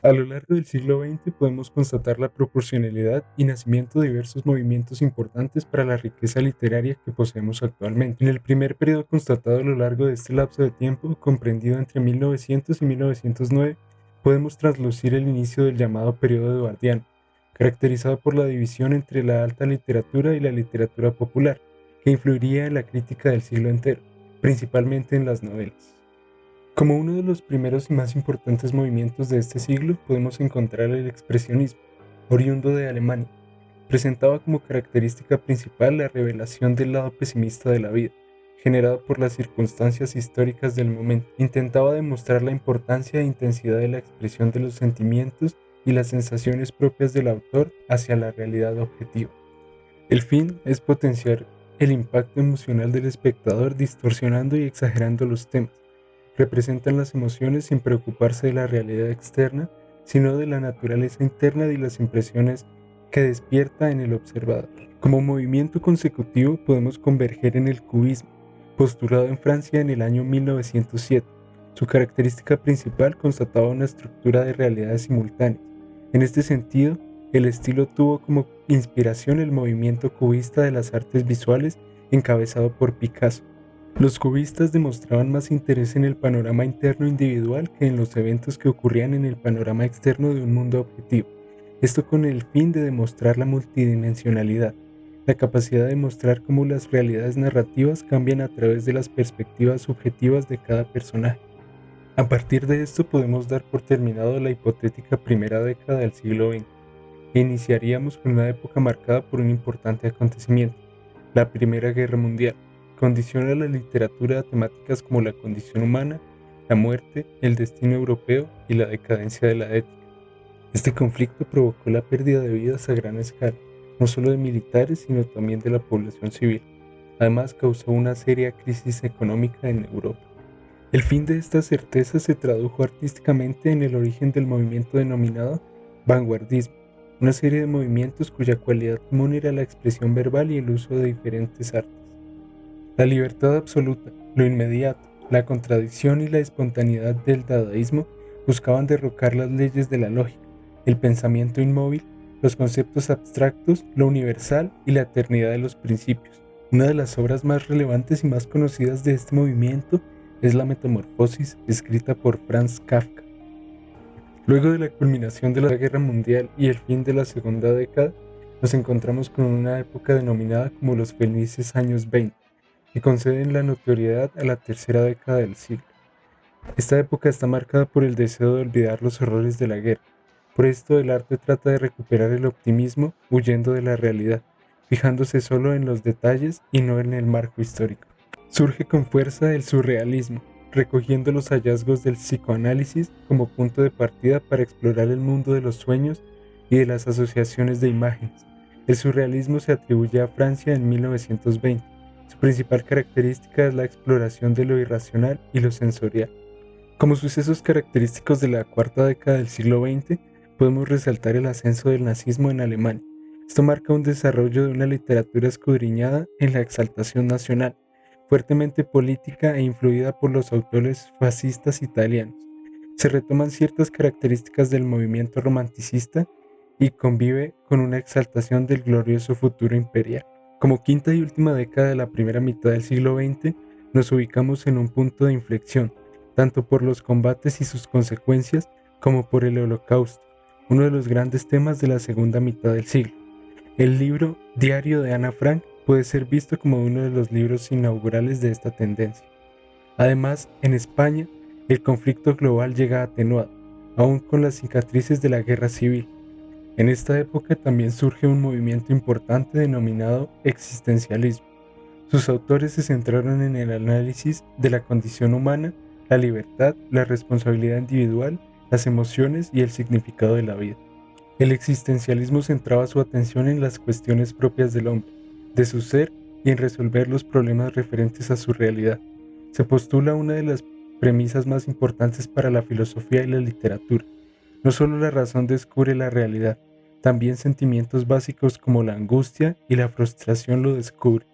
A lo largo del siglo XX podemos constatar la proporcionalidad y nacimiento de diversos movimientos importantes para la riqueza literaria que poseemos actualmente. En el primer periodo constatado a lo largo de este lapso de tiempo, comprendido entre 1900 y 1909, podemos traslucir el inicio del llamado periodo eduardiano, caracterizado por la división entre la alta literatura y la literatura popular, que influiría en la crítica del siglo entero, principalmente en las novelas. Como uno de los primeros y más importantes movimientos de este siglo, podemos encontrar el expresionismo, oriundo de Alemania. Presentaba como característica principal la revelación del lado pesimista de la vida, generado por las circunstancias históricas del momento. Intentaba demostrar la importancia e intensidad de la expresión de los sentimientos y las sensaciones propias del autor hacia la realidad objetiva. El fin es potenciar el impacto emocional del espectador distorsionando y exagerando los temas. Representan las emociones sin preocuparse de la realidad externa, sino de la naturaleza interna y las impresiones que despierta en el observador. Como movimiento consecutivo podemos converger en el cubismo, postulado en Francia en el año 1907. Su característica principal constataba una estructura de realidades simultáneas. En este sentido, el estilo tuvo como inspiración el movimiento cubista de las artes visuales encabezado por Picasso. Los cubistas demostraban más interés en el panorama interno individual que en los eventos que ocurrían en el panorama externo de un mundo objetivo. Esto con el fin de demostrar la multidimensionalidad, la capacidad de mostrar cómo las realidades narrativas cambian a través de las perspectivas subjetivas de cada personaje. A partir de esto podemos dar por terminado la hipotética primera década del siglo XX e iniciaríamos con una época marcada por un importante acontecimiento, la Primera Guerra Mundial. Condiciona la literatura a temáticas como la condición humana, la muerte, el destino europeo y la decadencia de la ética. Este conflicto provocó la pérdida de vidas a gran escala, no solo de militares, sino también de la población civil. Además, causó una seria crisis económica en Europa. El fin de esta certeza se tradujo artísticamente en el origen del movimiento denominado vanguardismo, una serie de movimientos cuya cualidad común era la expresión verbal y el uso de diferentes artes. La libertad absoluta, lo inmediato, la contradicción y la espontaneidad del dadaísmo buscaban derrocar las leyes de la lógica, el pensamiento inmóvil, los conceptos abstractos, lo universal y la eternidad de los principios. Una de las obras más relevantes y más conocidas de este movimiento es La Metamorfosis, escrita por Franz Kafka. Luego de la culminación de la Guerra Mundial y el fin de la segunda década, nos encontramos con una época denominada como los felices años 20, que conceden la notoriedad a la tercera década del siglo. Esta época está marcada por el deseo de olvidar los horrores de la guerra. Por esto el arte trata de recuperar el optimismo huyendo de la realidad, fijándose solo en los detalles y no en el marco histórico. Surge con fuerza el surrealismo, recogiendo los hallazgos del psicoanálisis como punto de partida para explorar el mundo de los sueños y de las asociaciones de imágenes. El surrealismo se atribuye a Francia en 1920. Su principal característica es la exploración de lo irracional y lo sensorial. Como sucesos característicos de la cuarta década del siglo XX, podemos resaltar el ascenso del nazismo en Alemania. Esto marca un desarrollo de una literatura escudriñada en la exaltación nacional, fuertemente política e influida por los autores fascistas italianos. Se retoman ciertas características del movimiento romanticista y convive con una exaltación del glorioso futuro imperial. Como quinta y última década de la primera mitad del siglo XX, nos ubicamos en un punto de inflexión, tanto por los combates y sus consecuencias como por el Holocausto, uno de los grandes temas de la segunda mitad del siglo. El libro Diario de Ana Frank puede ser visto como uno de los libros inaugurales de esta tendencia. Además, en España, el conflicto global llega atenuado, aún con las cicatrices de la guerra civil. En esta época también surge un movimiento importante denominado existencialismo. Sus autores se centraron en el análisis de la condición humana, la libertad, la responsabilidad individual, las emociones y el significado de la vida. El existencialismo centraba su atención en las cuestiones propias del hombre, de su ser y en resolver los problemas referentes a su realidad. Se postula una de las premisas más importantes para la filosofía y la literatura. No solo la razón descubre la realidad, también sentimientos básicos como la angustia y la frustración lo descubren.